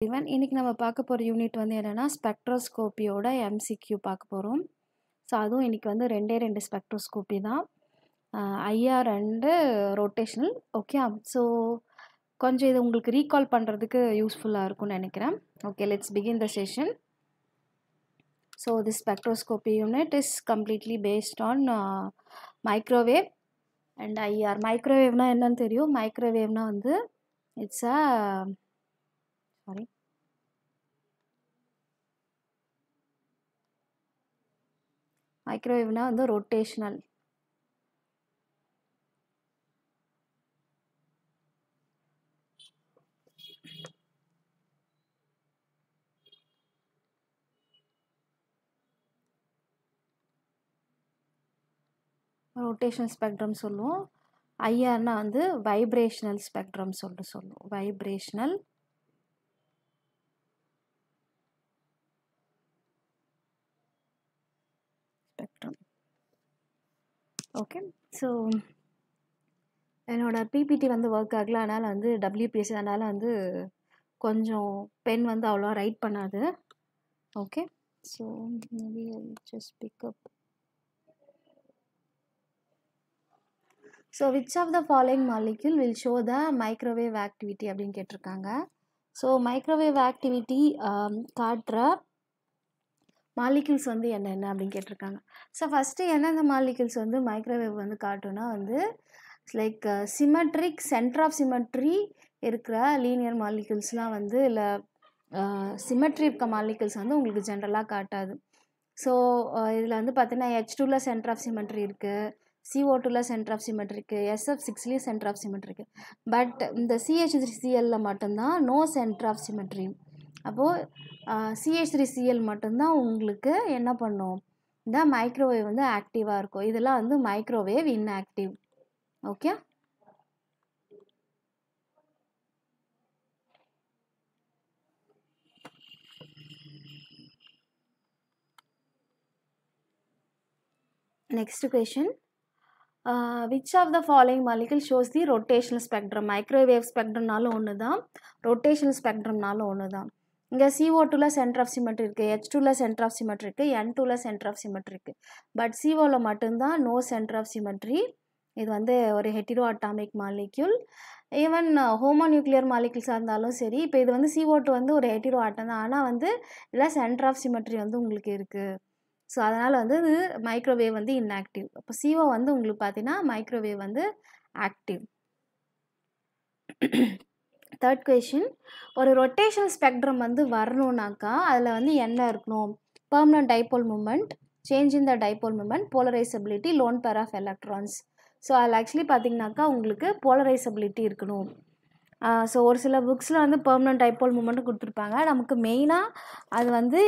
Even இன்னைக்கு நம்ம பார்க்க போகிற யூனிட் வந்து என்னென்னா ஸ்பெக்ட்ரோஸ்கோப்பியோட எம்சிக்யூ பார்க்க போகிறோம். ஸோ அதுவும் இன்றைக்கி வந்து ரெண்டு ஸ்பெக்ட்ரோஸ்கோப்பி தான், IR and rotational. Okay, so கொஞ்சம் இது உங்களுக்கு ரீகால் பண்ணுறதுக்கு யூஸ்ஃபுல்லாக இருக்கும்னு நினைக்கிறேன். Okay, let's begin the session. So this spectroscopy unit is completely based on microwave and IR. மைக்ரோவேவ்னால் என்னன்னு தெரியும். மைக்ரோவேவ்னால் வந்து இட்ஸ் மைக்ரோவேவ்னா வந்து ரொட்டேஷனல். ரொட்டேஷனல் ஸ்பெக்ட்ரம் சொல்லுவோம். ஐஆர்னா வந்து வைப்ரேஷனல் ஸ்பெக்ட்ரம் சொல்லுவோம். Vibrational spectrum. ஓகே, ஸோ என்னோட பிபிடி வந்து ஒர்க் ஆகல, அதனால் வந்து டபிள்யூபிஎஸ்சி, அதனால் வந்து கொஞ்சம் பென் வந்து அவ்வளோ ரைட் பண்ணாது. Okay, so maybe I'll just pick up. So which of the following molecule will show the microwave activity அப்படின்னு கேட்டிருக்காங்க. ஸோ மைக்ரோவேவ் ஆக்டிவிட்டி காட்டுற மாலிக்யூல்ஸ் வந்து என்னென்ன அப்படின்னு கேட்டிருக்காங்க. ஸோ ஃபஸ்ட்டு எந்தெந்த மாலிக்யூல்ஸ் வந்து மைக்ரோவேவ் வந்து காட்டுன்னா வந்து like symmetric, centre of symmetry இருக்கிற லீனியர் மாலிக்யூல்ஸ்லாம் வந்து இல்லை சிமெட்ரி இருக்க மாலிக்யூல்ஸ் வந்து உங்களுக்கு ஜென்ரலாக காட்டாது. ஸோ இதில் வந்து பார்த்தீங்கன்னா H2ல சென்டர் ஆஃப் சிமெட்ரி இருக்குது, CO2ல சென்டர் ஆஃப் சிமெட்ரி இருக்குது, SF6லேயும் சென்டர் ஆஃப் சிமெட்ரி இருக்குது. பட் இந்த CH3Clல மட்டும்தான் நோ சென்டர் ஆஃப் சிமெட்ரி. அப்போது CH3Cl மட்டும்தான் உங்களுக்கு என்ன பண்ணும், இந்த மைக்ரோவேவ் வந்து ஆக்டிவாக இருக்கும். இதெல்லாம் வந்து microwave inactive. Okay, next question. Which of the following molecule shows the rotational spectrum? Microwave ஸ்பெக்ட்ரம்னாலும் ஒன்று தான், ரொட்டேஷனல் ஸ்பெக்ட்ரம்னாலும் ஒன்று தான். இங்கே CO2ல சென்டர் ஆஃப் சிமெட்ரி இருக்குது, H2ல சென்டர் ஆஃப் சிமெட்ரி இருக்குது, N2ல சென்டர் ஆஃப் சிமெட்ரி இருக்குது. பட் CO மட்டும்தான் நோ சென்டர் ஆஃப் சிமெட்ரி. இது வந்து ஒரு ஹெட்டிரோ அட்டாமிக் மாலிக்யூல். ஈவன் ஹோமோநியூக்ளியர் மாலிக்யூல்ஸாக இருந்தாலும் சரி, இப்போ இது வந்து CO2 வந்து ஒரு ஹெட்டிரோ ஆட்டம் தான், ஆனால் வந்து இதில் சென்டர் ஆஃப் சிமெட்ரி வந்து உங்களுக்கு இருக்குது. ஸோ அதனால் வந்து இது மைக்ரோவேவ் வந்து இன்ஆக்டிவ். அப்போ CO வந்து உங்களுக்கு பார்த்தீங்கன்னா மைக்ரோவேவ் வந்து ஆக்டிவ். தேர்ட் கொஷின், ஒரு ரொட்டேஷனல் ஸ்பெக்ட்ரம் வந்து வரணுன்னாக்கா அதில் வந்து என்ன இருக்கணும்? Permanent dipole moment, change in the dipole moment, polarisability, lone pair of electrons. So அதில் ஆக்சுவலி பார்த்தீங்கன்னாக்கா உங்களுக்கு போலரைசபிலிட்டி இருக்கணும். ஸோ ஒரு சில புக்ஸில் வந்து பெர்மனன்ட் டைபோல் மூமெண்ட்டும் கொடுத்துருப்பாங்க. நமக்கு மெயினாக அது வந்து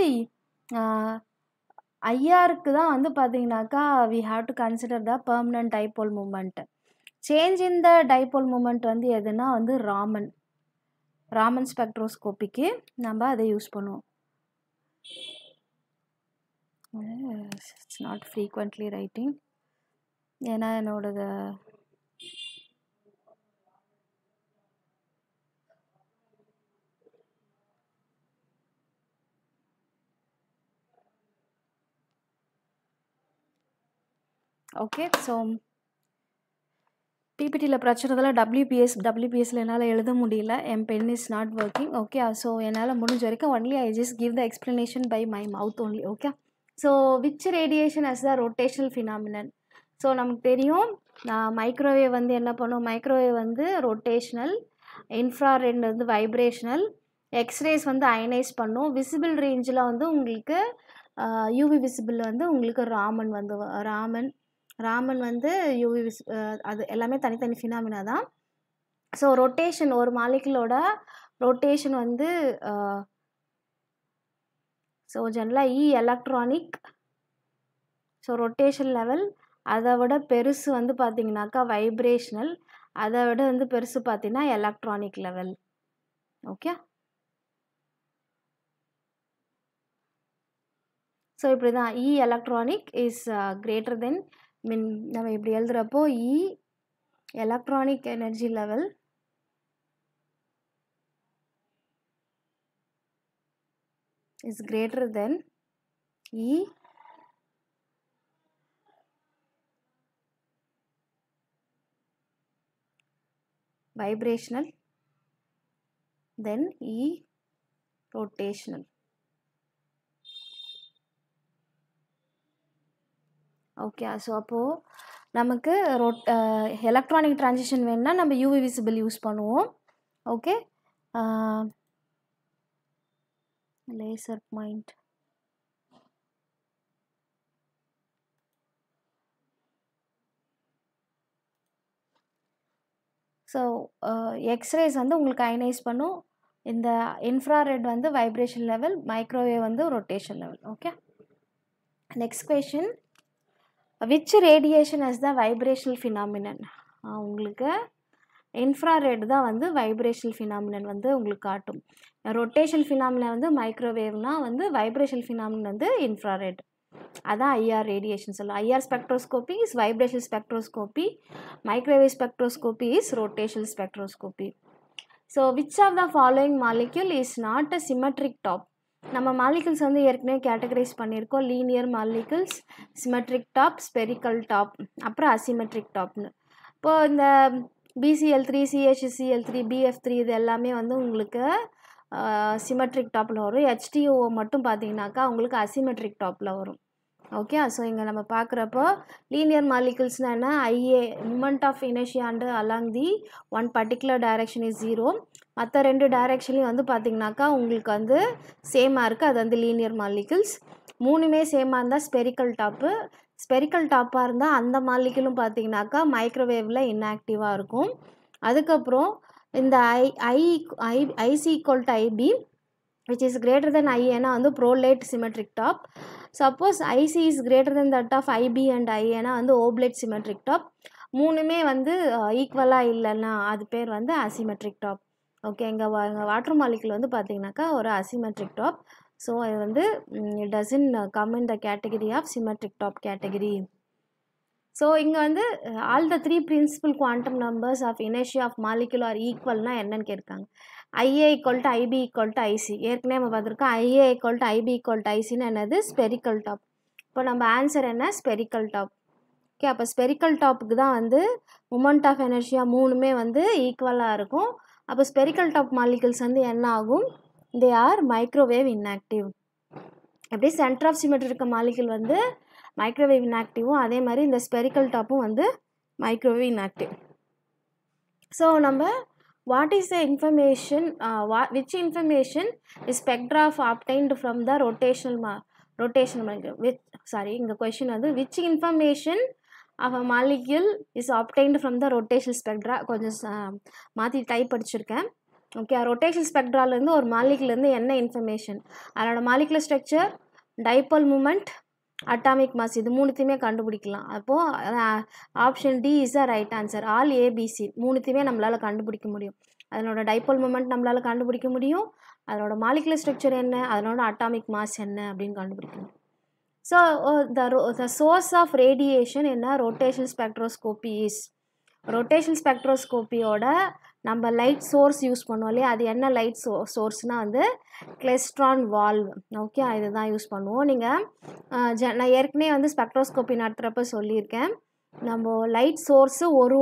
ஐஆருக்கு தான் வந்து பார்த்தீங்கன்னாக்கா we have to consider the permanent dipole moment. Change in the dipole moment வந்து எதுனா வந்து ராமன் ஸ்பெக்ட்ரோஸ்கோப்பிக்கு நம்ம அதை யூஸ் பண்ணுவோம். இட்ஸ் நாட் ஃப்ரீக்வெண்ட்லி ரைட்டிங், ஏன்னா என்னோடது ஓகே. ஸோ பிபிடியில் பிரச்சனைதெல்லாம் டபிள்யூபிஎஸ்சில் என்னால் எழுத முடியல, என் pen is not working. Okay, so என்னால் முடிஞ்ச வரைக்கும் only I just give the explanation by my mouth only. Okay, so which radiation as the rotational phenomenon? So நமக்கு தெரியும் மைக்ரோவேவ் வந்து என்ன பண்ணும், மைக்ரோவேவ் வந்து ரொட்டேஷனல், இன்ஃப்ராரெட் வந்து வைப்ரேஷனல், எக்ஸ்ரேஸ் வந்து அயனைஸ் பண்ணும். விசிபிள் ரேஞ்சில் வந்து உங்களுக்கு யூவி விசிபிள் வந்து உங்களுக்கு ராமன் வந்து யூவி அது எல்லாமே தனித்தனி ஃபினாமினா தான். ஸோ ரொட்டேஷன், ஒரு மாலிகுலோட ரொட்டேஷன் வந்து ஸோ ஜென்ரலாக எலக்ட்ரானிக். ஸோ ரொட்டேஷன் லெவல் அதை விட பெருசு வந்து பார்த்தீங்கன்னாக்கா வைப்ரேஷனல், அதை விட வந்து பெருசு பார்த்தீங்கன்னா எலக்ட்ரானிக் லெவல். ஓகே, ஸோ இப்படி தான் எலக்ட்ரானிக் இஸ் கிரேட்டர் தென் நம்ம இப்படி எழுதுகிறப்போ electronic energy level is greater than E vibrational then E rotational. Okay, so அப்போது நமக்கு எலக்ட்ரானிக் ட்ரான்சிஷன் வேணுன்னா நம்ம யூவி விசிபிள் யூஸ் பண்ணுவோம். Okay, laser point. So X-rays வந்து உங்களுக்கு அயனைஸ் பண்ணும். இந்த இன்ஃப்ராரெட் வந்து வைப்ரேஷன் லெவல், மைக்ரோவேவ் வந்து rotation level. Okay, next question, which radiation is the vibrational phenomenon? உங்களுக்கு இன்ஃப்ராரெட் தான் வந்து வைப்ரேஷனல் ஃபினாமினன் வந்து உங்களுக்கு காட்டும். ரொட்டேஷன் ஃபினாமினன் வந்து மைக்ரோவேவ்னால் வந்து வைப்ரேஷனல் ஃபினாமினன் வந்து இன்ஃப்ராரெட். அதான் ஐஆர் ரேடியேஷன் சொல்லலாம். IR spectroscopy is vibrational spectroscopy, microwave spectroscopy is rotational spectroscopy. So which of the following molecule is not a symmetric top? நம்ம மாலிகல்ஸ் வந்து ஏற்கனவே கேட்டகரைஸ் பண்ணியிருக்கோம். Linear molecules, symmetric top, spherical top, அப்புறம் asymmetric டாப்னு. இப்போது இந்த BCl3, CHCl3, BF3 இது எல்லாமே வந்து உங்களுக்கு சிமெட்ரிக் டாப்பில் வரும். HTO மட்டும் பார்த்தீங்கன்னாக்கா உங்களுக்கு அசிமெட்ரிக் டாப்பில் வரும். ஓகே, ஸோ இங்கே நம்ம பார்க்குறப்போ லீனியர் மாலிகல்ஸ்னால் என்ன, IA moment of inertia and along the one particular direction is 0. மற்ற 2 டைரக்ஷன்லையும் வந்து பார்த்திங்கனாக்கா உங்களுக்கு வந்து சேமாக இருக்குது, அது வந்து லீனியர் மாலிகல்ஸ். 3மே சேமாக இருந்தால் ஸ்பெரிக்கல் டாப்பு. ஸ்பெரிக்கல் டாப்பாக இருந்தால் அந்த மாலிகுலும் பார்த்திங்கனாக்கா மைக்ரோவேவில் இன்ஆக்டிவாக இருக்கும். அதுக்கப்புறம் இந்த IC equal to IB which is greater than I ஏன்னா வந்து prolate symmetric top. Suppose IC is greater than that of IB and I ஏன்னா வந்து ஓப்லேட் சிமெட்ரிக் டாப். 3மே வந்து ஈக்குவலாக இல்லைன்னா அது பேர் வந்து அசிமெட்ரிக் டாப். ஓகே, எங்கள் வாட்டர் மாலிகுல் வந்து பார்த்திங்கனாக்கா ஒரு அசிமெட்ரிக் டாப். ஸோ இது வந்து doesn't come in the category of symmetric top category. So இங்கே வந்து all the 3 principal quantum numbers of inertia of molecule are ஈக்குவல்னா என்னன்னு கேட்காங்க. IA equal to IB equal to IC. ஏற்கனவே நம்ம பார்த்துருக்கோம். IA equal to IB equal to ICன்னு என்னது, ஸ்பெரிக்கல் டாப். இப்போ நம்ம ஆன்சர் என்ன, ஸ்பெரிக்கல் டாப். ஓகே, அப்போ ஸ்பெரிக்கல் டாப்புக்கு தான் வந்து மூமெண்ட் ஆஃப் எனர்ஜியா 3மே வந்து ஈக்குவலாக இருக்கும். அப்போ ஸ்பெரிக்கல் டாப் மாலிகல்ஸ் வந்து என்ன ஆகும், தே ஆர் மைக்ரோவேவ் இன்ஆக்டிவ். எப்படி சென்டர் ஆஃப் சிமெட்ரி இருக்க மாலிகுல் வந்து மைக்ரோவேவ் இன்ஆக்டிவும், அதே மாதிரி இந்த ஸ்பெரிக்கல் டாப்பும் வந்து மைக்ரோவேவ் இன்ஆக்டிவ். ஸோ நம்ம what is the information, which information is spectra obtained from the rotational இந்த கொஷின் வந்து which information of a molecule is obtained from the rotational spectra. கொஞ்சம் மாற்றி டைப் படிச்சிருக்கேன். ஓகே, ரொட்டேஷனல் ஸ்பெக்ட்ராலேருந்து ஒரு மாலிகுலேருந்து என்ன information, அதோட molecular structure, dipole moment, atomic mass, இது 3த்தையுமே கண்டுபிடிக்கலாம். அப்போது option D is the right answer. All ABC 3த்தையுமே நம்மளால் கண்டுபிடிக்க முடியும். அதனோட டைபோல் மூமெண்ட் நம்மளால் கண்டுபிடிக்க முடியும், அதனோட மாலிகுலர் ஸ்ட்ரக்சர் என்ன, அதனோட அட்டாமிக் மாஸ் என்ன அப்படின்னு கண்டுபிடிக்கணும். So the source of radiation என்ன, ரொட்டேஷனல் ஸ்பெக்ட்ரோஸ்கோபி இஸ். ரொட்டேஷனல் ஸ்பெக்ட்ரோஸ்கோப்பியோட நம்ம லைட் சோர்ஸ் யூஸ் பண்ணுவோம் இல்லையா, அது என்ன லைட் சோர்ஸ்னால் வந்து கிளைஸ்ட்ரான் வால்வ். ஓகே, இதுதான் யூஸ் பண்ணுவோம். நீங்கள் நான் ஏற்கனவே வந்து ஸ்பெக்ட்ரோஸ்கோப்பி நடத்துகிறப்ப சொல்லியிருக்கேன், நம்ம லைட் சோர்ஸு ஒரு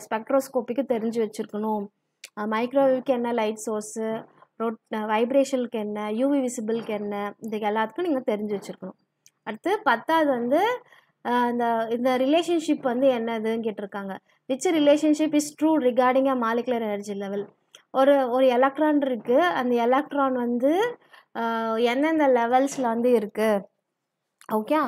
ஸ்பெக்ட்ரோஸ்கோப்பிக்கு தெரிஞ்சு வச்சுருக்கணும். மைக்ரோவேவ்க்கு என்ன லைட் சோர்ஸு, வைப்ரேஷனுக்கு என்ன, யூவி விசிபிளுக்கு என்ன, இதுக்கு எல்லாத்துக்கும் நீங்கள் தெரிஞ்சு வச்சுருக்கணும். அடுத்து 10வது வந்து இந்த ரிலேஷன்ஷிப் வந்து என்னதுன்னு கேட்டிருக்காங்க. Which relationship is true regarding a molecular energy level. ஒரு எலக்ட்ரான் இருக்குது, அந்த எலக்ட்ரான் வந்து எந்தெந்த லெவல்ஸில் வந்து இருக்குது. ஓகே,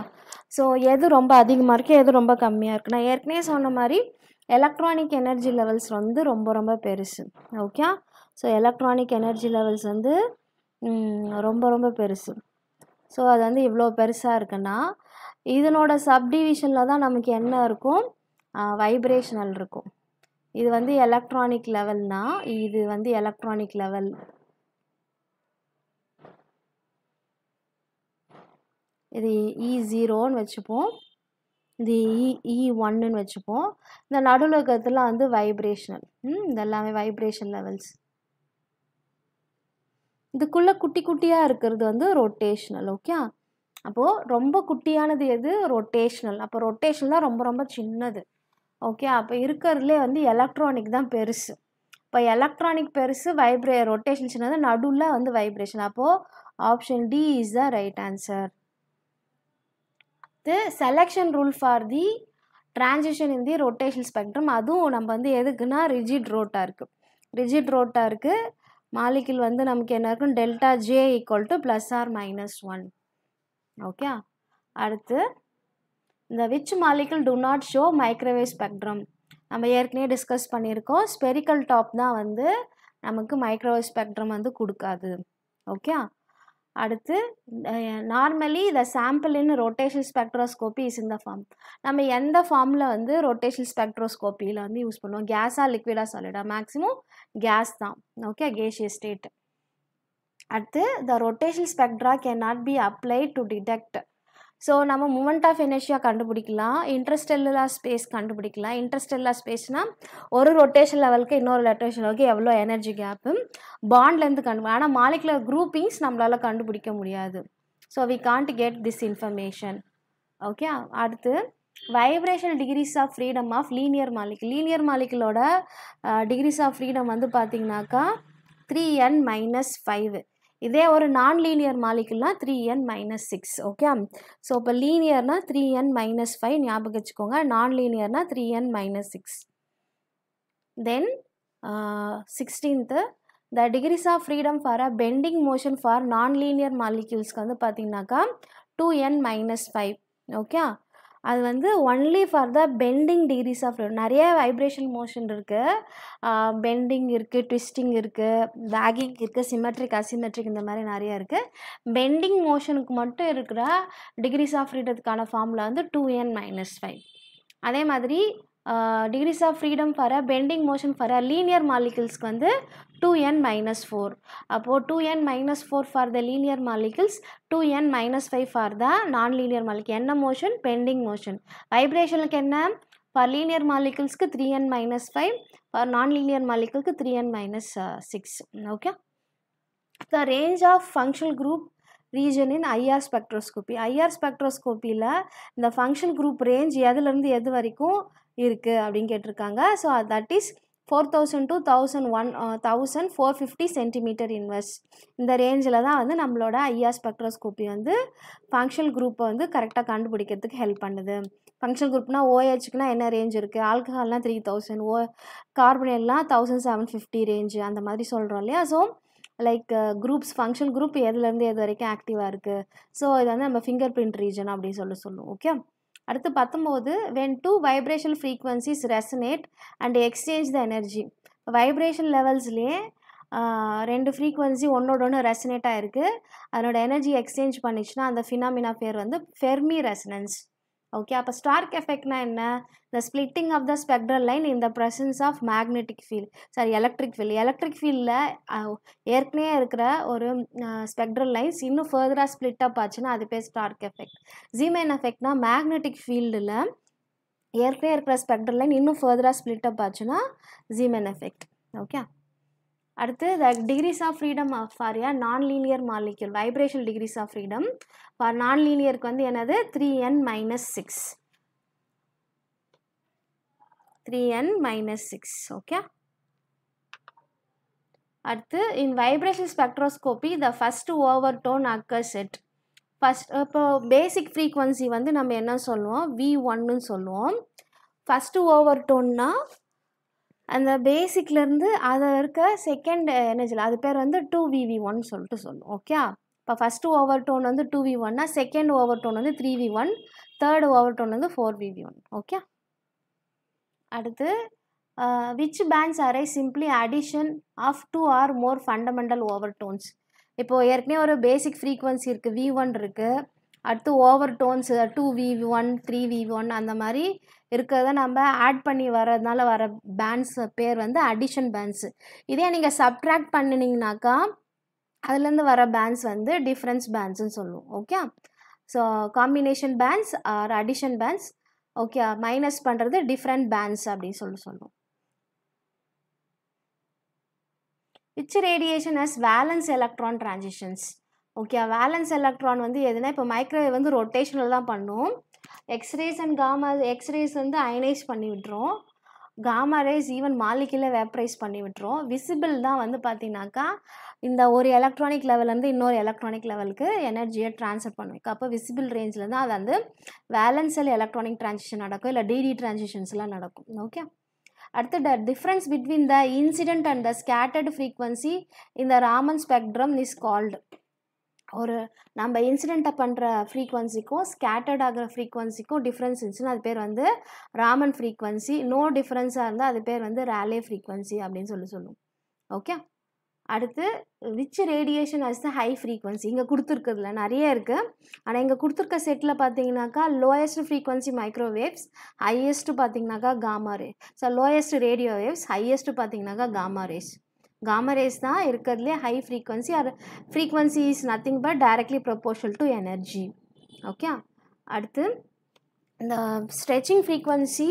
ஸோ எது ரொம்ப அதிகமாக இருக்குது, எது ரொம்ப கம்மியாக இருக்குது. நான் ஏற்கனவே சொன்ன மாதிரி எலக்ட்ரானிக் எனர்ஜி லெவல்ஸ் வந்து ரொம்ப ரொம்ப பெருசு. Okay, so electronic energy levels வந்து ரொம்ப ரொம்ப பெருசு. ஸோ அது வந்து இவ்வளோ பெருசாக இருக்குன்னா இதனோட சப்டிவிஷனில் தான் நமக்கு என்ன இருக்கும், வைப்ரேஷனல் இருக்கும். இது வந்து எலக்ட்ரானிக் லெவல்னால் இது வந்து எலக்ட்ரானிக் லெவல், இது E0ன்னு வச்சுப்போம், இது E1ன்னு வச்சுப்போம். இந்த நடுவில் இருக்கிறதுலாம் வந்து வைப்ரேஷனல். இதெல்லாமே வைப்ரேஷன் லெவல்ஸ். இதுக்குள்ளே குட்டி குட்டியாக இருக்கிறது வந்து ரொட்டேஷ்னல். ஓகே, அப்போது ரொம்ப குட்டியானது எது? ரொட்டேஷ்னல். அப்போ ரொட்டேஷ்னல் தான் ரொம்ப ரொம்ப சின்னது. ஓகே, அப்போ இருக்கிறதுலே வந்து எலக்ட்ரானிக் தான் பெருசு. இப்போ எலக்ட்ரானிக் பெருசு, ரொட்டேஷன் சின்னது, நடுவில் வந்து வைப்ரேஷன். அப்போது option D is the right answer. The selection rule for the transition in the rotational spectrum. அதுவும் நம்ம வந்து எதுக்குன்னா ரிஜிட் ரோட்டாக இருக்குது. ரிஜிட் ரோட்டாக இருக்குது மாலிகுல் வந்து நமக்கு என்ன இருக்கும்? Delta J equal to +or-1. Okay, அடுத்து இந்த which molecule to not show microwave spectrum. நம்ம ஏற்கனவே டிஸ்கஸ் பண்ணியிருக்கோம். ஸ்பெரிக்கல் டாப் தான் வந்து நமக்கு மைக்ரோவேவ் ஸ்பெக்ட்ரம் வந்து கொடுக்காது. ஓகே, அடுத்து normally the sample in rotational spectroscopy is இந்த ஃபார்ம். நம்ம எந்த ஃபார்மில் வந்து ரொட்டேஷனல் ஸ்பெக்ட்ரோஸ்கோப்பியில் வந்து யூஸ் பண்ணுவோம்? கேஸா லிக்விடா சாலிடா? மேக்ஸிமம் கேஸ் தான். Okay, gaseous state. அடுத்து the rotational spectra can not be applied to detect. So நம்ம மூமெண்ட் ஆஃப் இனர்ஷியா கண்டுபிடிக்கலாம், இன்டர்ஸ்டெல்லுலர் ஸ்பேஸ் கண்டுபிடிக்கலாம். இன்டர்ஸ்டெல்லுலர் ஸ்பேஸ்னால் ஒரு ரொட்டேஷன் லெவலுக்கு இன்னொரு ரொட்டேஷன் லெவலுக்கு எவ்வளோ எனர்ஜி கேப்பு, பாண்ட்லேருந்து கண்டுபிடிக்கும். ஆனால் மாலிகுலர் குரூப்பிங்ஸ் நம்மளால் கண்டுபிடிக்க முடியாது. So we can't get this information. Okay, அடுத்து vibrational degrees of freedom of linear molecule. Linear மாலிகுலோட டிகிரிஸ் ஆஃப் ஃப்ரீடம் வந்து பார்த்திங்கனாக்கா 3n-5. இதே ஒரு நான் லீனியர் மாலிகுல்னால் 3n-6. ஓகே, ஸோ இப்போ லீனியர்னா 3n-5 ஞாபகம் வச்சுக்கோங்க, நான் லீனியர்னா 3n-6. Then 16th the degrees of freedom for a bending motion for non linear மாலிகுல்ஸ்க்கு வந்து பார்த்திங்கனாக்கா 2n-5. ஓகே, அது வந்து only for the bending degrees of freedom. நிறைய வைப்ரேஷன் மோஷன் இருக்குது, பெண்டிங் இருக்குது, ட்விஸ்டிங் இருக்குது, வேகிங் இருக்குது, சிமெட்ரிக் அசிமெட்ரிக் இந்த மாதிரி நிறைய இருக்குது. பெண்டிங் மோஷனுக்கு மட்டும் இருக்கிற டிகிரிஸ் ஆஃப் ஃப்ரீடத்துக்கான ஃபார்முலா வந்து 2n-5. அதே மாதிரி degrees of freedom for a bending motion for a linear மாலிகுல்ஸ்க்கு வந்து 2n-4. அப்போது 2n-4 for the linear molecules, 2n-5 for the non linear molecule. என்ன மோஷன்? Bending motion. வைப்ரேஷனுக்கு என்ன? ஃபார் லீனியர் மாலிகுல்ஸ்க்கு 3n-5, ஃபார் நான் லீனியர் மாலிகுலுக்கு 3n-6. Okay, the range of functional group region in IR spectroscopy. IR ஸ்பெக்ட்ரோஸ்கோப்பியில் இந்த function group range எதுலேருந்து எது வரைக்கும் இருக்குது அப்படின்னு கேட்டிருக்காங்க. So that is 4000 to 1450 centimetre inverse. இந்த ரேஞ்சில் தான் வந்து நம்மளோட ஐஆர் ஸ்பெக்ட்ரோஸ்கோப்பி வந்து ஃபங்க்ஷனல் குரூப்பை வந்து கரெக்டாக கண்டுபிடிக்கிறதுக்கு ஹெல்ப் பண்ணுது. ஃபங்க்ஷனல் குரூப்னால் OHக்குனா என்ன ரேஞ்ச் இருக்குது? ஆல்கஹால்னால் 3000, கார்பனேட்லாம் 1750 ரேஞ்சு அந்த மாதிரி சொல்கிறோம் இல்லையா? So like groups function group எதுலேருந்து எது வரைக்கும் ஆக்டிவாக இருக்குது. ஸோ இது வந்து நம்ம ஃபிங்கர் பிரிண்ட் ரீஜன் அப்படின்னு சொல்லுவோம். ஓகே, அடுத்து 19 when two vibrational frequencies resonate and exchange the energy. Vibration லெவல்ஸ்லேயே ரெண்டு ஃப்ரீக்வன்சி ஒன்னோட ஒன்று ரெசனேட் ஆகிருக்கு, அதனோட எனர்ஜி எக்ஸ்சேஞ்ச் பண்ணிச்சுன்னா அந்த ஃபினாமினா பேர் வந்து ஃபெர்மி ரெசனன்ஸ். ஓகே, அப்போ ஸ்டார்க் எஃபெக்ட்னா என்ன? The splitting of the spectral line in the presence of magnetic field, electric field. Electric ஃபீல்டில் ஏற்கனவே இருக்கிற ஒரு ஸ்பெக்ட்ரல் லைன்ஸ் இன்னும் ஃபர்தராக ஸ்ப்ளிட் அப் ஆச்சுன்னா அது பேர் ஸ்டார்க் எஃபெக்ட். ஜீமேன் எஃபெக்ட்னா மேக்னெட்டிக் ஃபீல்டில் ஏற்கனவே இருக்கிற ஸ்பெக்ட்ரல் லைன் இன்னும் ஃபர்தராக ஸ்ப்ளிட் அப் ஆச்சுன்னா ஜீமேன் எஃபெக்ட். ஓகே, அடுத்து the degrees of freedom for a non linear molecule. Vibrational degrees of freedom for non லீனியருக்கு வந்து என்னது? 3n-6. 3n-6. ஓகே, அடுத்து in vibration spectroscopy the first overtone occurs at. First இப்போ basic frequency வந்து நம்ம என்ன சொல்லுவோம்? V1ன்னு சொல்லுவோம். ஃபஸ்ட்டு ஓவர் டோன்னா அந்த பேசிக்லேருந்து அதை இருக்க செகண்ட் எனர்ஜியில் அது பேர் வந்து 2VV1 சொல்லிட்டு சொல்லுவோம். ஓகே, இப்போ ஃபஸ்ட்டு ஓவர் டோன் வந்து 2V1னா செகண்ட் ஓவர் டோன் வந்து 3V1, தேர்ட் ஓவர் டோன் வந்து 4VV1. ஓகே, அடுத்து which bands are simply addition of 2 or more fundamental overtones. இப்போது ஏற்கனவே ஒரு பேசிக் ஃப்ரீக்வன்சி இருக்குது, V1 இருக்குது, அடுத்து ஓவர் டோன்ஸ் 2VV1, 3VV1 அந்த மாதிரி இருக்கிறத நம்ம ஆட் பண்ணி வர்றதுனால வர பேண்ட்ஸ் பேர் வந்து அடிஷன் பேண்ட்ஸு. இதே நீங்கள் சப்ட்ராக்ட் பண்ணினீங்கனாக்கா அதுலேருந்து வர பேண்ட்ஸ் வந்து டிஃப்ரென்ஸ் பேண்ட்ஸ்ன்னு சொல்லுவோம். Okay, so combination bands are addition bands. Okay, minus பண்ணுறது டிஃப்ரெண்ட் பேண்ட்ஸ் அப்படின்னு சொல்லுவோம். which radiation has valence electron transitions. Okay, valence electron வந்து எதுனா இப்போ மைக்ரோவேவ் வந்து ரொட்டேஷனல் தான் பண்ணும். எக்ஸ்ரேஸ் அண்ட் காமா எக்ஸ்ரேஸ் வந்து அயனைஸ் பண்ணி விட்டுரும், காமா ரேஸ் ஈவன் மாலிகுலை வேப்பரைஸ் பண்ணி விட்டுரும். விசிபிள் தான் வந்து பார்த்தீங்கன்னாக்கா இந்த ஒரு எலக்ட்ரானிக் லெவல்லேருந்து இன்னொரு எலக்ட்ரானிக் லெவலுக்கு எனர்ஜியை ட்ரான்ஸ்ஃபர் பண்ணுவோம். அப்போ விசிபிள் ரேஞ்சில் தான் அது வந்து வேலன்ஸில் எலக்ட்ரானிக் ட்ரான்சிஷன் நடக்கும், இல்லை டிடி ட்ரான்சிஷன்ஸ்லாம் நடக்கும். ஓகே, அடுத்து the difference between the incident and the scattered frequency in the Raman spectrum is called. ஒரு நம்ம இன்சிடெண்ட்டை பண்ணுற ஃப்ரீக்வன்சிக்கும் ஸ்கேட்டர்ட் ஆகிற ஃப்ரீக்வன்சிக்கும் டிஃப்ரென்ஸ் இருந்துச்சுன்னா அது பேர் வந்து ராமன் ஃப்ரீக்வன்சி. நோ டிஃப்ரென்ஸாக இருந்தால் அது பேர் வந்து ராலே ஃப்ரீக்வன்சி அப்படின்னு சொல்லுவோம். ஓகே, அடுத்து which radiation has the high frequency. இங்கே கொடுத்துருக்குறதுல நிறைய இருக்குது, ஆனால் இங்கே கொடுத்துருக்க செட்டில் பார்த்தீங்கன்னாக்கா லோயஸ்ட் ஃப்ரீக்வன்சி மைக்ரோவேவ்ஸ், ஹையஸ்ட்டு பார்த்தீங்கன்னாக்கா gamma ray. So lowest radio waves, highest பார்த்தீங்கன்னாக்கா காமா ரேஸ். காமா ரேஸ் தான் இருக்கிறதுலே high frequency. Or frequency is nothing but directly proportional to energy. Okay, அடுத்து இந்த stretching frequency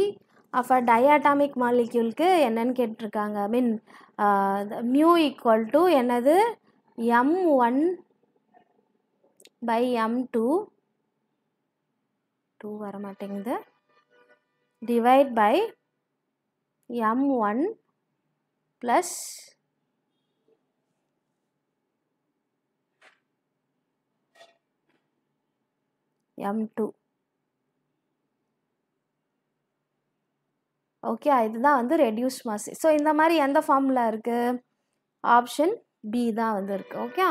of a diatomic மாலிக்யூலுக்கு என்னன்னு கேட்டிருக்காங்க. I mean mu equal to என்னது m1 by m2 2 வர மாட்டேங்குது divide by m1 plus m2. Okay, இதுதான் வந்து ரெடியூஸ் மாஸ். ஸோ இந்த மாதிரி எந்த ஃபார்மில் இருக்குது? ஆப்ஷன் பி தான் வந்து இருக்குது. ஓகே,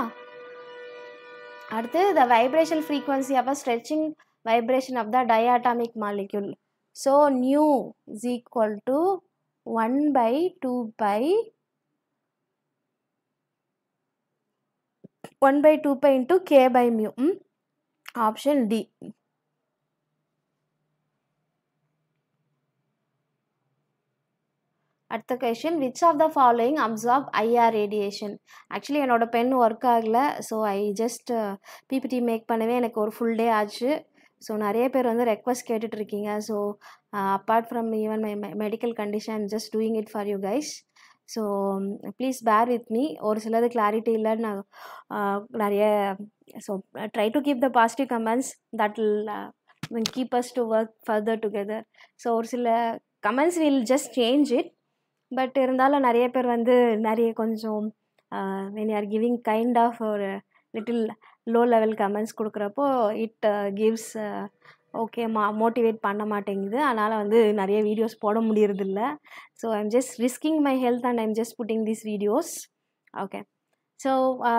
அடுத்து the vibration frequency of a stretching vibration of the diatomic molecule. So nu is equal to 1/2 pi into k by mu. Option D. அடுத்த question, which of the following absorb IR radiation. Actually என்னோட pen work ஆகலை, so I just PPT make பண்ணவே எனக்கு ஒரு full day ஆச்சு. So நிறைய பேர் வந்து ரெக்வஸ்ட் கேட்டுட்ருக்கீங்க. So apart from even my medical condition just doing it for you guys. So please bear with me. ஒரு சிலது கிளாரிட்டி இல்லைன்னு நான் நிறைய so try to keep the positive comments that will keep us to work further together. So ஒரு சில comments will just change it, but இருந்தாலும் நிறைய பேர் வந்து நிறைய கொஞ்சம் when you are giving kind of ஒரு லிட்டில் லோ லெவல் கமெண்ட்ஸ் கொடுக்குறப்போ இட் கிவ்ஸ் ஓகே மோட்டிவேட் பண்ண மாட்டேங்குது. அதனால் வந்து நிறைய வீடியோஸ் போட முடியறதில்ல. So I'm just risking my health and I'm just putting these videos. Okay, so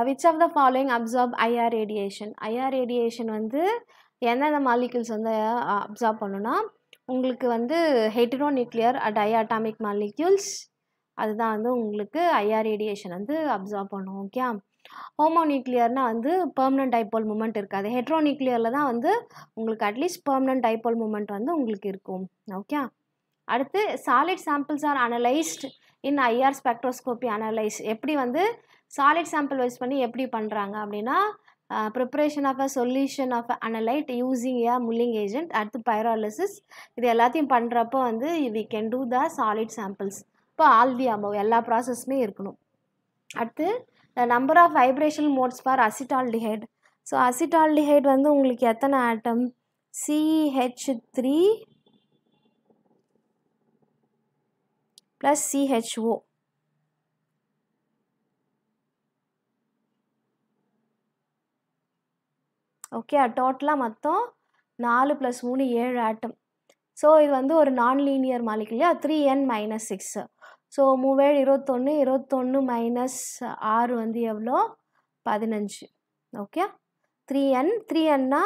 which of the following absorb IR radiation. IR radiation வந்து எந்தெந்த மாலிக்யூல்ஸ் வந்து அப்சார்ப் பண்ணுன்னா உங்களுக்கு வந்து ஹெட்ரோ நியூக்ளியர் டயாட்டாமிக் மாலிக்யூல்ஸ், அதுதான் வந்து உங்களுக்கு ஐஆர் ரேடியேஷன் வந்து அப்சார்ப் பண்ணும். ஓகே, ஹோமோ நியூக்ளியர்னால் வந்து பெர்மனன்ட் டைபோல் மூமெண்ட் இருக்காது. ஹெட்ரோ நியூக்ளியரில் தான் வந்து உங்களுக்கு அட்லீஸ்ட் பெர்மனன்ட் டைபோல் மூமெண்ட் வந்து உங்களுக்கு இருக்கும். ஓகே, அடுத்து solid samples are analysed in IR spectroscopy analyse. எப்படி வந்து சாலிட் சாம்பிள் வைஸ் பண்ணி எப்படி பண்ணுறாங்க அப்படின்னா preparation of a solution of analyte using a mulling agent, அடுத்து பைரோலிசிஸ். இது எல்லாத்தையும் பண்ணுறப்போ வந்து we can do the solid samples. இப்போ ஆல் தி அபவ் எல்லா ப்ராசஸுமே இருக்கணும். அடுத்து the number of vibration modes for acetaldehyde. So acetaldehyde வந்து உங்களுக்கு எத்தனை ஆட்டம்? CH3 + CHO. ஓகே, டோட்டலாக மொத்தம் 4 + 3 7 ஆட்டம். ஸோ இது வந்து ஒரு நான் லீனியர் மாலிகுல், 3n-6. ஸோ 3 21 21 - 6 வந்து எவ்வளோ? 15. ஓகே, 3n3nனா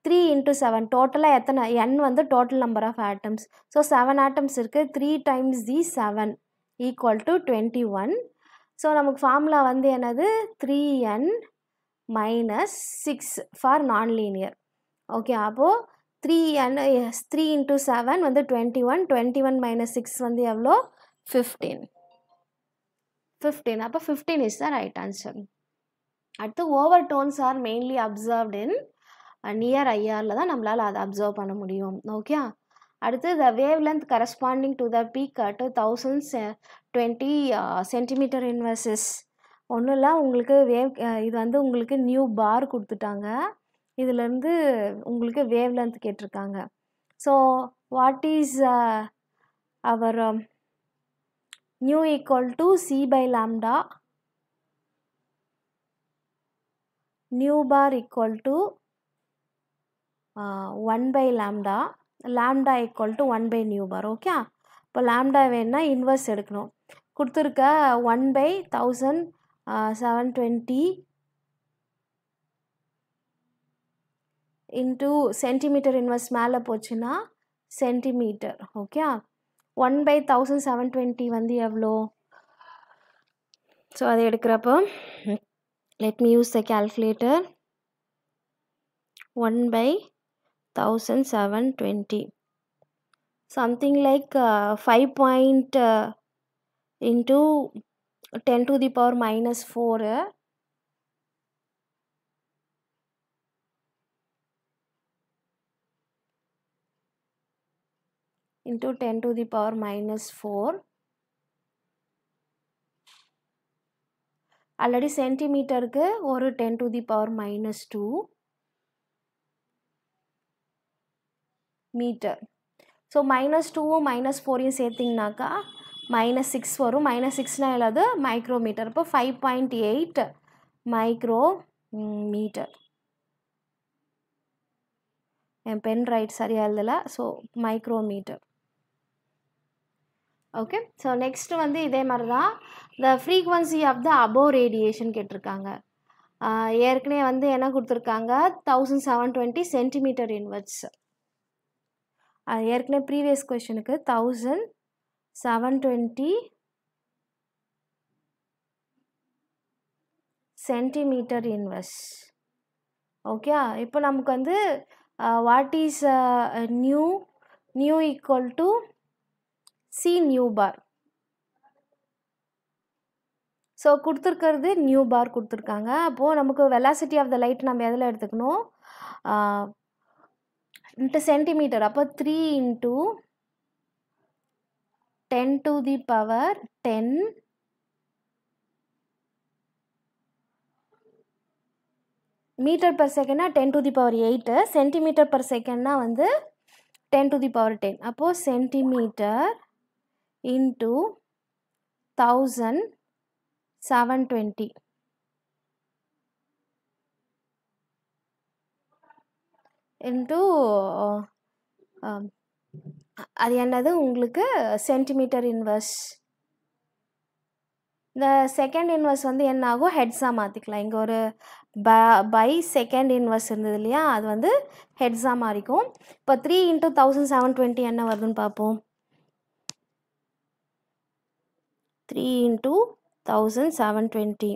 3 × 7. டோட்டலாக எத்தனை n வந்து total number of atoms. So 7 atoms இருக்குது. 3 × the 7 = 21. ஸோ நமக்கு ஃபார்முலா வந்து என்னது? 3n - 6 for non linear. Okay, அப்போது 3 × 7 வந்து 21. 21 - 6 வந்து எவ்வளோ? 15. அப்போ 15 இஸ் த ரைட் ஆன்சர். அடுத்து overtones are mainly observed in near ஐஆரில் தான் நம்மளால் அதை அப்சர்வ் பண்ண முடியும். ஓகே, அடுத்து the wavelength corresponding to the peak at 1020 cm inverses ஒன்றும் இல்லை, உங்களுக்கு இது வந்து உங்களுக்கு நியூ பார் கொடுத்துட்டாங்க. இதுலேருந்து உங்களுக்கு வேவ் லென்த் கேட்டிருக்காங்க. So what is our nu equal to c by lambda, nu bar equal to 1 by lambda, lambda equal to 1 by nu bar. Okay, இப்போ லாம்டா வேணுன்னா இன்வர்ஸ் எடுக்கணும். கொடுத்துருக்க 1 by 1720 இன்ட்டு சென்டிமீட்டர் இன்வர்ஸ் மேலே போச்சுன்னா centimetre. Okay, 1 by 1720 வந்து எவ்வளோ? So அதை எடுக்கிறப்போ let me use the calculator. 1 by 1720 something like 5 point into 10 to the power minus 4 into 10 to the power minus 4. Already சென்டிமீட்டருக்கு ஒரு 10 to the power minus 2 metre. So -2வும் -4யும் சேர்த்திங்கனாக்கா -6 வரும். -6னா இல்லாது மைக்ரோமீட்டர். இப்போ 5.8 மைக்ரோ மீட்டர். என் பென் ரைட் சரியாக எழுதலை. So micrometre. Okay, so next வந்து இதே மாதிரி தான் the frequency of the above radiation கேட்டிருக்காங்க. ஏற்கனவே வந்து என்ன கொடுத்துருக்காங்க, 1720 சென்டிமீட்டர் இன்வர்ஸ். ஏற்கனவே ப்ரீவியஸ் கொஷனுக்கு 1720 சென்டிமீட்டர் இன்வர்ஸ். ஓகே, இப்போ நமக்கு வந்து what is nu equal to C nu bar. So கொடுத்துருக்கிறது நியூ பார் கொடுத்துருக்காங்க. அப்போது நமக்கு வெலாசிட்டி ஆஃப் த லைட் நம்ம எதில் எடுத்துக்கணும், இன்ட்டு சென்டிமீட்டர். அப்போ 3 into 10 to the power 10 metre per செகண்ட்னா 10 to the power 8, centimetre per செகண்ட்னா வந்து 10 to the power 10. அப்போது சென்டிமீட்டர் into 1720 இன்ட்டு அது என்னது உங்களுக்கு சென்டிமீட்டர் இன்வர்ஸ். இந்த செகண்ட் இன்வர்ஸ் வந்து என்ன ஆகும், ஹெட்ஸாக மாற்றிக்கலாம். இங்கே ஒரு பை செகண்ட் இன்வர்ஸ் இருந்தது இல்லையா, அது வந்து ஹெட்ஸாக மாறிக்கும். இப்போ 3 into 1720 என்ன வருதுன்னு பார்ப்போம். 3 into 1720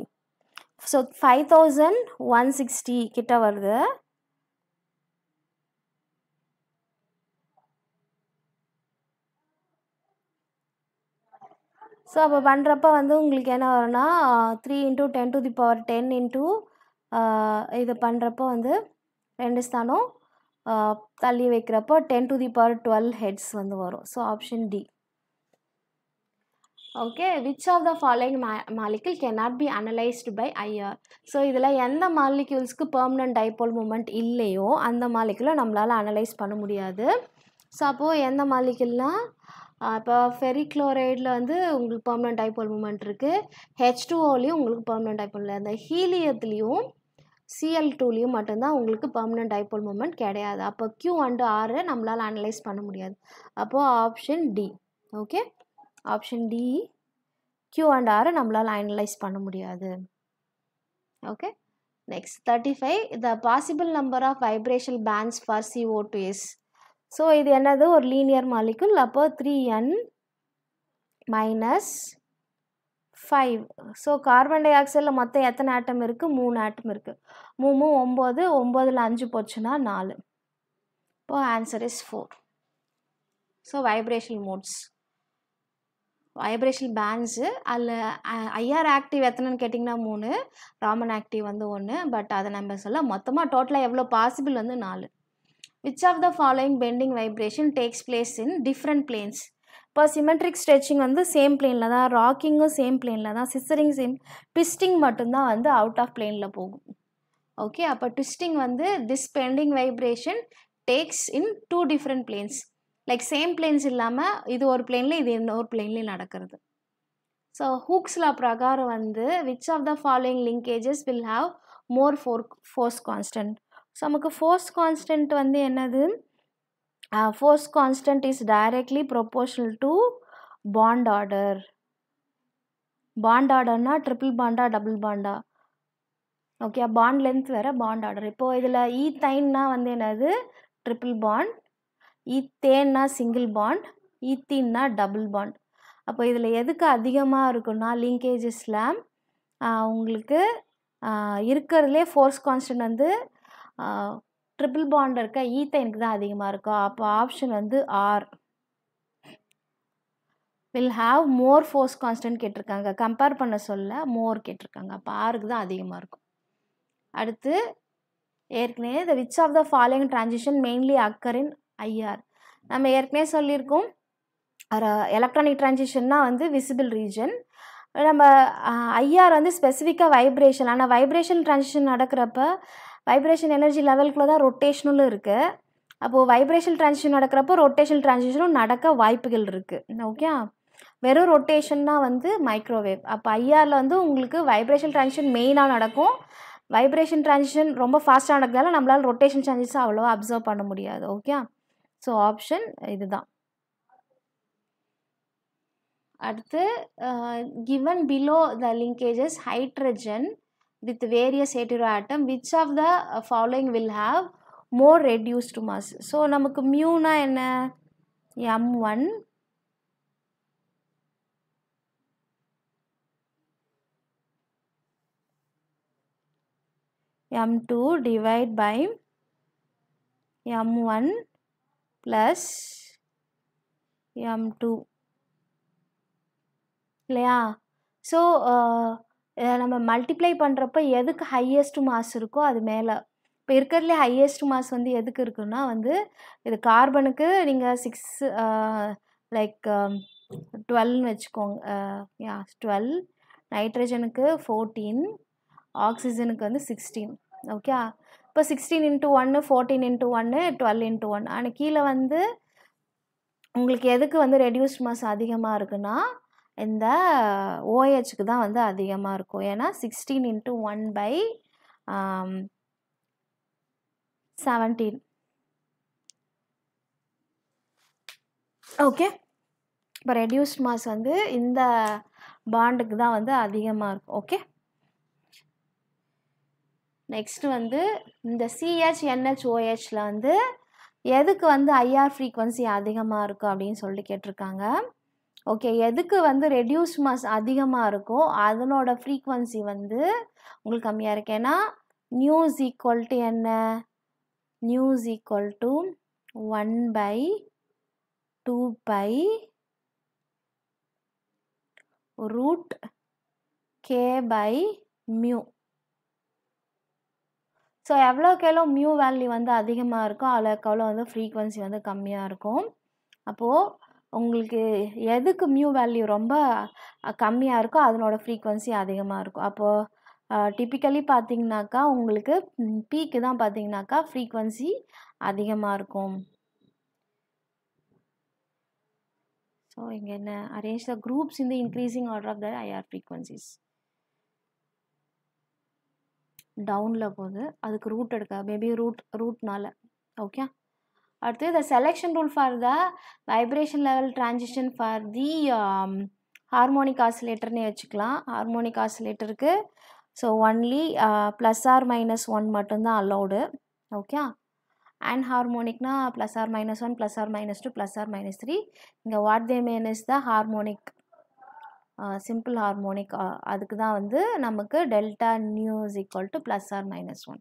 ஸோ 5160 கிட்ட வருது. ஸோ அப்போ பண்ணுறப்ப வந்து உங்களுக்கு என்ன வரும்னா 3 into 10 to the power 10 into இது பண்ணுறப்போ வந்து 2 ஸ்தானம் தள்ளி வைக்கிறப்போ 10 to the power 12 ஹெட்ஸ் வந்து வரும். So option D. Okay, which of the following molecule cannot be analyzed by IR. So இதில் எந்த மாலிக்யூல்ஸ்க்கு பெர்மனன்ட் டைபோல் மூமெண்ட் இல்லையோ அந்த மாலிக்யூலை நம்மளால் அனலைஸ் பண்ண முடியாது. ஸோ அப்போது எந்த மாலிக்யூல்னால், இப்போ ஃபெரிக்ளோரைடில் வந்து உங்களுக்கு பெர்மனன்ட் டைபோல் மூமெண்ட் இருக்குது. H2Oலையும் உங்களுக்கு பெர்மனன்ட் டைபோல் இல்லை. அந்த ஹீலியத்துலேயும் Cl2லையும் மட்டும்தான் உங்களுக்கு பெர்மனன்ட் டைபோல் மூமெண்ட் கிடையாது. அப்போ Q and R நம்மளால் அனலைஸ் பண்ண முடியாது. அப்போது option D. Okay, option D, Q and R நம்மளால் அனலைஸ் பண்ண முடியாது. Okay, next 35 the possible number of vibrational bands for CO2 is. So இது என்னது, ஒரு லீனியர் மாலிகுல். அப்போ 3n - 5. ஸோ கார்பன் டை ஆக்சைடில் மொத்தம் எத்தனை ஆட்டம் இருக்குது, 3 ஆட்டம் இருக்குது. 3 9, 9ல் 5 போச்சுன்னா 4. இப்போது answer is 4. So vibrational modes, vibrational bands அதில் ஐஆர் ஆக்டிவ் எத்தனைன்னு கேட்டிங்கன்னா 3, ராமன் ஆக்டிவ் வந்து 1. பட் அதை நம்ம சொல்ல மொத்தமாக டோட்டலாக எவ்வளோ பாசிபிள் வந்து 4. Which of the following bending vibration takes place in different planes? இப்போ சிமெட்ரிக் ஸ்ட்ரெச்சிங் வந்து சேம் பிளேனில் தான், ராக்கிங்கும் சேம் பிளேனில் தான், சிசரிங் சேம், ட்விஸ்டிங் மட்டும்தான் வந்து அவுட் ஆஃப் பிளேனில் போகும். ஓகே, அப்போ ட்விஸ்டிங் வந்து this bending vibration takes in 2 different planes. Like same planes இல்லாமல் இது ஒரு பிளேனில் இது இன்னொரு பிளேன்லேயும் நடக்கிறது. ஸோ ஹூக்ஸ் லா பிரகாரம் வந்து which of the following linkages will have more force constant. So நமக்கு ஃபோர்ஸ் கான்ஸ்டன்ட் வந்து என்னது? Force constant is directly proportional to bond order. Bond orderனா ட்ரிபிள் பாண்டா டபுள் பாண்டா? ஓகே, பாண்ட் லென்த் வேறு, பாண்ட் ஆர்டர். இப்போது இதில் ஈத்தைன்னா வந்து என்னது? Triple bond. ஈத்தேன்னா சிங்கிள் பாண்ட். ஈத்தீன்னா டபுள் பாண்ட். அப்போ இதில் எதுக்கு அதிகமாக இருக்குன்னா லிங்கேஜஸில் உங்களுக்கு இருக்கிறதுலே ஃபோர்ஸ் கான்ஸ்டன்ட் வந்து ட்ரிபிள் பாண்ட் இருக்க ஈத்தைனுக்கு தான் அதிகமாக இருக்கும். அப்போ ஆப்ஷன் வந்து are. Will have more force constant கேட்டிருக்காங்க, கம்பேர் பண்ண சொல்ல மோர் கேட்டிருக்காங்க. அப்போ ஆருக்கு தான் அதிகமாக இருக்கும். அடுத்து ஏற்கனவே the which of the following transition mainly occur in IR. நம்ம ஏற்கனவே சொல்லியிருக்கோம், எலக்ட்ரானிக் ட்ரான்சிஷன்னா வந்து விசிபிள் ரீஜன். நம்ம ஐஆர் வந்து ஸ்பெசிஃபிக்காக வைப்ரேஷன். ஆனால் வைப்ரேஷன் ட்ரான்சிஷன் நடக்கிறப்ப வைப்ரேஷன் எனர்ஜி லெவலுக்குள்ள தான் ரொட்டேஷனும் இருக்குது. அப்போது வைப்ரேஷன் ட்ரான்சிஷன் நடக்கிறப்போ ரொட்டேஷன் ட்ரான்சிஷனும் நடக்க வாய்ப்புகள் இருக்குது. ஓகே, வெறும் ரொட்டேஷன்னா வந்து மைக்ரோவேவ். அப்போ ஐஆரில் வந்து உங்களுக்கு வைப்ரேஷன் ட்ரான்சிஷன் மெயினாக நடக்கும். வைப்ரேஷன் ட்ரான்சிஷன் ரொம்ப ஃபாஸ்ட்டாக நடக்கிறதால நம்மளால் ரொட்டேஷன் ட்ரான்சிஷன் அவ்வளோவா அப்சர்வ் பண்ண முடியாது. ஓகே, ஸோ ஆப்ஷன் இதுதான். அடுத்து given below the linkages hydrogen with various hetero atom, which of the following will have more reduced mass? So நமக்கு மியூனா என்ன? m1 m2 divide by m1 plus m2 இல்லையா? So நம்ம multiply பண்ணுறப்ப எதுக்கு highest mass இருக்கோ அது மேலே. இப்போ இருக்கிறதுலே ஹையஸ்ட் மாஸ் வந்து எதுக்கு இருக்குன்னா வந்து இது கார்பனுக்கு நீங்கள் 6 லைக் 12ன்னு வச்சுக்கோங்க. 12, நைட்ரஜனுக்கு 14, ஆக்சிஜனுக்கு வந்து 16. ஓகே, இப்போ 16 × 1, 14 × 1, 12 × 1. ஆனால் கீழே வந்து உங்களுக்கு எதுக்கு வந்து ரெடியூஸ்ட் மாஸ் அதிகமாக இருக்குன்னா இந்த ஓஹெச்சுக்கு தான் வந்து அதிகமாக இருக்கும். ஏன்னா 16 × 1/17. ஓகே, இப்போ ரெடியூஸ்ட் மாஸ் வந்து இந்த பாண்டுக்கு தான் வந்து அதிகமாக இருக்கும். ஓகே, நெக்ஸ்ட் வந்து இந்த CH-NH-OHல வந்து எதுக்கு வந்து ஐஆர் ஃப்ரீக்வன்சி அதிகமாக இருக்கும் அப்படின்னு சொல்லிட்டு கேட்டிருக்காங்க. ஓகே, எதுக்கு வந்து ரெடியூஸ் மாஸ் அதிகமாக இருக்கோ அதனோட ஃப்ரீக்வன்சி வந்து உங்களுக்கு கம்மியாக இருக்கு. ஏன்னா நியூ இஸ் ஈக்குவல் டு என்ன? New is equal to 1/2π√k/μ. So எவ்வளோக்கு எவ்வளோ மியூ வேல்யூ வந்து அதிகமாக இருக்கும் அவ்வளோக்கு அவ்வளோ வந்து ஃப்ரீக்வன்சி வந்து கம்மியாக இருக்கும். அப்போது உங்களுக்கு எதுக்கு மியூ வேல்யூ ரொம்ப கம்மியாக இருக்கோ அதனோட ஃப்ரீக்வன்சி அதிகமாக இருக்கும். அப்போது டிப்பிக்கலி பார்த்தீங்கன்னாக்கா உங்களுக்கு பீக்கு தான் பார்த்தீங்கன்னாக்கா ஃப்ரீக்வன்சி அதிகமாக இருக்கும். ஸோ இங்கே என்ன? Arrange the groups in the increasing order of the IR frequencies. டவுனில் போகுது, அதுக்கு ரூட் எடுக்க மேபி ரூட்னால. ஓகே, அடுத்து the selection rule for the vibration level transition for the harmonic ஆசிலேட்டர்னே வச்சுக்கலாம். ஹார்மோனிக் ஆசிலேட்டருக்கு ஸோ ஒன்லி +or-1 மட்டும்தான் allowed. Okay, and ஹார்மோனிக்னா +or-1, +or-2, +or-3. இங்கே what they mean is the harmonic, simple harmonic. அதுக்கு தான் வந்து நமக்கு delta new is equal to +or-1.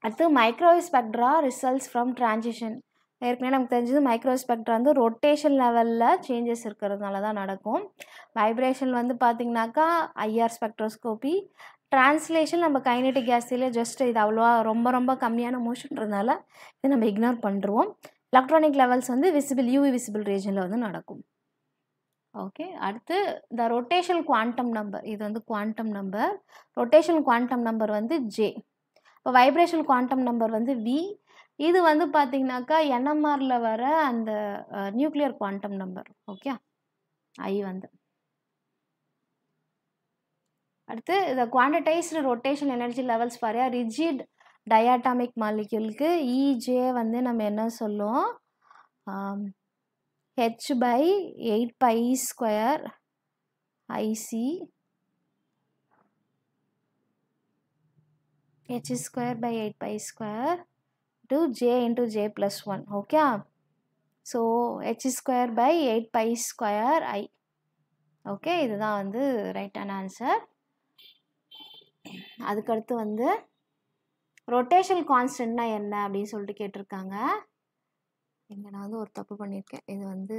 அடுத்து microwave spectra results from transition. ஏற்கனவே நமக்கு தெரிஞ்சது மைக்ரோவேவ் ஸ்பெக்ட்ரா வந்து ரொட்டேஷன் லெவலில் சேஞ்சஸ் இருக்கிறதுனால தான் நடக்கும். வைப்ரேஷன் வந்து பார்த்திங்கனாக்கா ஐஆர் ஸ்பெக்ட்ரோஸ்கோபி. ட்ரான்ஸ்லேஷன் நம்ம கைனெட்டிக் கேஸில் ஜஸ்ட் இது அவ்வளோவா ரொம்ப ரொம்ப கம்மியான மோஷன்றதுனால இதை நம்ம இக்னோர் பண்ணுறோம். எலக்ட்ரானிக் லெவல்ஸ் வந்து விசிபிள் யூவி விசிபிள் ரீஜனில் வந்து நடக்கும். ஓகே, அடுத்து இந்த ரொட்டேஷனல் குவாண்டம் நம்பர், இது வந்து quantum number. Rotational quantum number வந்து ஜே. இப்போ வைப்ரேஷனல் குவாண்டம் நம்பர் வந்து வி. இது வந்து பார்த்தீங்கன்னாக்கா என்எம்ஆரில் வர அந்த nuclear quantum number. Okay, I வந்து. அடுத்து இந்த quantised rotation energy levels for rigid diatomic மாலிக்யூலுக்கு இஜே வந்து நம்ம என்ன சொல்லுவோம், h/8π² IC h²/8π² to j into j plus 1. Okay, so h²/8π² I. Okay, இதுதான் வந்து ரைட்டான ஆன்சர். அதுக்கடுத்து வந்து ரொட்டேஷனல் கான்ஸ்டன்ட்னா என்ன அப்படின்னு சொல்லிட்டு கேட்டிருக்காங்க. இங்கே நான் வந்து ஒரு தப்பு பண்ணியிருக்கேன். இது வந்து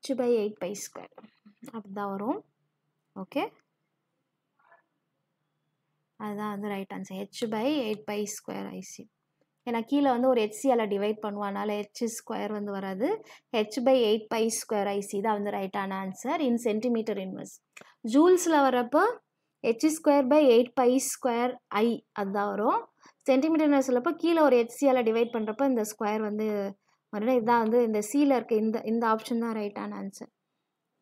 h/8π² அப்படிதான் வரும். ஓகே, அதுதான் வந்து ரைட் ஆன்சர், h/8π² IC. ஏன்னா கீழே வந்து ஒரு HCl டிவைட் பண்ணுவானால h² வந்து வராது, h/8π² IC தான் வந்து ரைட்டான ஆன்சர் இன் சென்டிமீட்டர் இன்வெர்ஸ். ஜூல்ஸில் வரப்போ h²/8π² I அதுதான் வரும். சென்டிமீட்டர் இன்வெர்ஸ்லப்போ கீழே ஒரு HCl டிவைட் பண்ணுறப்போ இந்த ஸ்கொயர் வந்து மறுபடியும் இதுதான் வந்து இந்த சீல இருக்க இந்த ஆப்ஷன் தான் ரைட்டான answer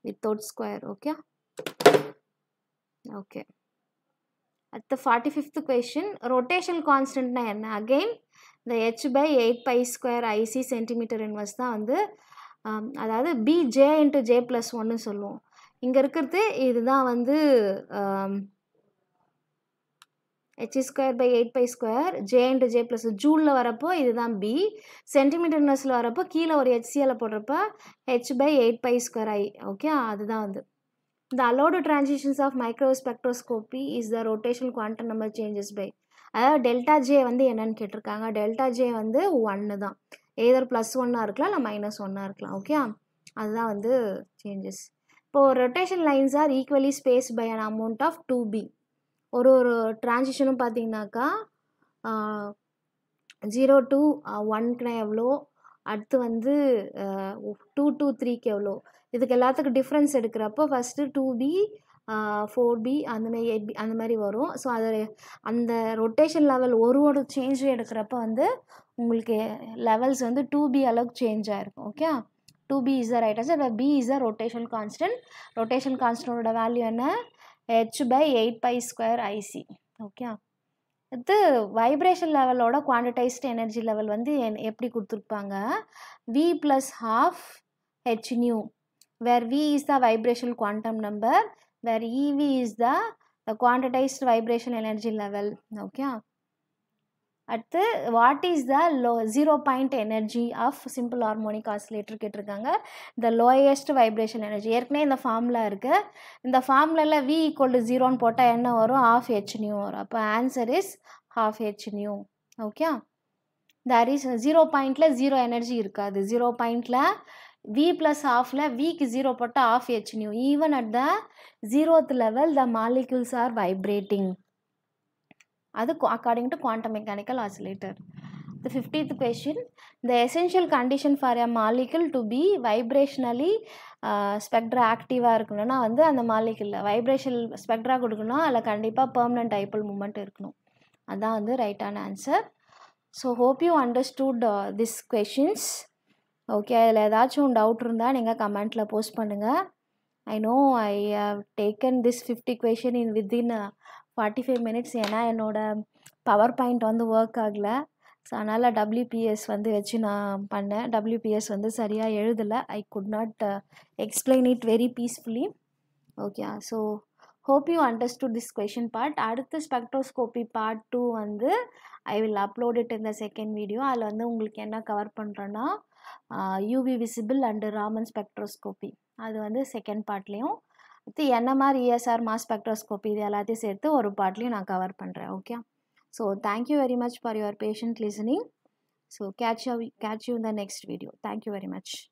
without square. Okay, okay. அடுத்த 45th கொஸ்டின், ரொட்டேஷனல் கான்ஸ்டன்ட்னா என்ன? அகெயின் இந்த h/8π² IC சென்டிமீட்டர் இன்வெர்ஸ் தான் வந்து, அதாவது BJ into J plus 1 சொல்லுவோம். இங்கே இருக்கிறது இதுதான் வந்து h²/8π² J into J plus ஜூலில் வரப்போ இதுதான் B. சென்டிமீட்டர் இன்வெர்ஸில் வரப்போ கீழே ஒரு HCl போடுறப்போ h/8π² I. ஓகே, அதுதான் வந்து the allowed transitions of microspectroscopy is the rotational quantum number changes by, அதாவது டெல்டா ஜே வந்து என்னன்னு கேட்டிருக்காங்க. டெல்டா ஜே வந்து 1 தான், எதர் +1 இருக்கலாம் இல்லை -1 இருக்கலாம். ஓகே, அதுதான் வந்து சேஞ்சஸ். இப்போது rotation lines are equally space by an amount of 2b. ஒரு டிரான்சிஷனும் பார்த்தீங்கன்னாக்கா 0 to 1க்குனா எவ்வளோ, அடுத்து வந்து 2 to 3க்கு எவ்வளோ, இதுக்கு எல்லாத்துக்கும் டிஃப்ரென்ஸ் எடுக்கிறப்போ ஃபஸ்ட்டு 2b 4b அந்தமாதிரி 8b அந்த மாதிரி வரும். ஸோ அது அந்த ரொட்டேஷன் லெவல் ஒரு சேஞ்ச் எடுக்கிறப்ப வந்து உங்களுக்கு லெவல்ஸ் வந்து 2b அளவுக்கு சேஞ்ச் ஆகிருக்கும். Okay, 2b is the right answer. b is the rotation constant. Rotation கான்ஸ்டன்டோட வேல்யூ என்ன? h/8π² IC. ஓகே, அடுத்து வைப்ரேஷன் லெவலோட குவான்டிடைஸ்டு எனர்ஜி லெவல் வந்து எப்படி கொடுத்துருப்பாங்க? v + ½ hν, where v is the vibrational quantum number, where ev is the quantized vibration energy level. Okay, அடுத்து what is the zero point energy of simple harmonic oscillator கேட்டிருக்காங்க. The lowest vibration energy. ஏற்கனவே இந்த formula இருக்குது. இந்த ஃபார்முலாவில் v = 0ன்னு போட்டால் என்ன வரும்? ½ hν வரும். அப்போ answer is ½ hν. Okay, there is 0 பாயிண்டில் 0 எனர்ஜி இருக்காது. 0 பாயிண்டில் v + ½ vக்கு 0 போட்டால் ½ hν. Even at the 0th level the molecules are vibrating. அது according to quantum mechanical oscillator. The 50th question, the essential condition for a molecule to be vibrationally spectra ஆக்டிவாக இருக்கணும்னா வந்து அந்த மாலிகுலில் vibration spectra கொடுக்கணும், அதில் கண்டிப்பாக permanent dipole moment இருக்கணும். அதுதான் வந்து ரைட்டான answer. So hope you understood this questions. Okay, அதில் ஏதாச்சும் டவுட் இருந்தால் நீங்கள் கமெண்ட்டில் போஸ்ட் பண்ணுங்கள். I know I have taken this 50 question in within 45 minutes. ஏன்னா என்னோட பவர் பாயிண்ட் வந்து ஒர்க் ஆகலை. ஸோ அதனால் WPS வந்து வச்சு நான் பண்ணேன். WPS வந்து சரியாக எழுதலை. I could not explain it very peacefully. Okay, so hope you understood this question part. அடுத்து ஸ்பெக்ட்ரோஸ்கோபி part 2 வந்து I will upload it in the second video. அதில் வந்து உங்களுக்கு என்ன கவர் பண்ணுறேன்னா UV visible and Raman spectroscopy, அது வந்து செகண்ட் பார்ட்லேயும், அடுத்து NMR ESR மாஸ் ஸ்பெக்ட்ரோஸ்கோபி, இது எல்லாத்தையும் சேர்த்து ஒரு பார்ட்லேயும் நான் கவர் பண்ணுறேன். Okay, So thank you very much for your patient listening. So catch you in the next video. Thank you very much.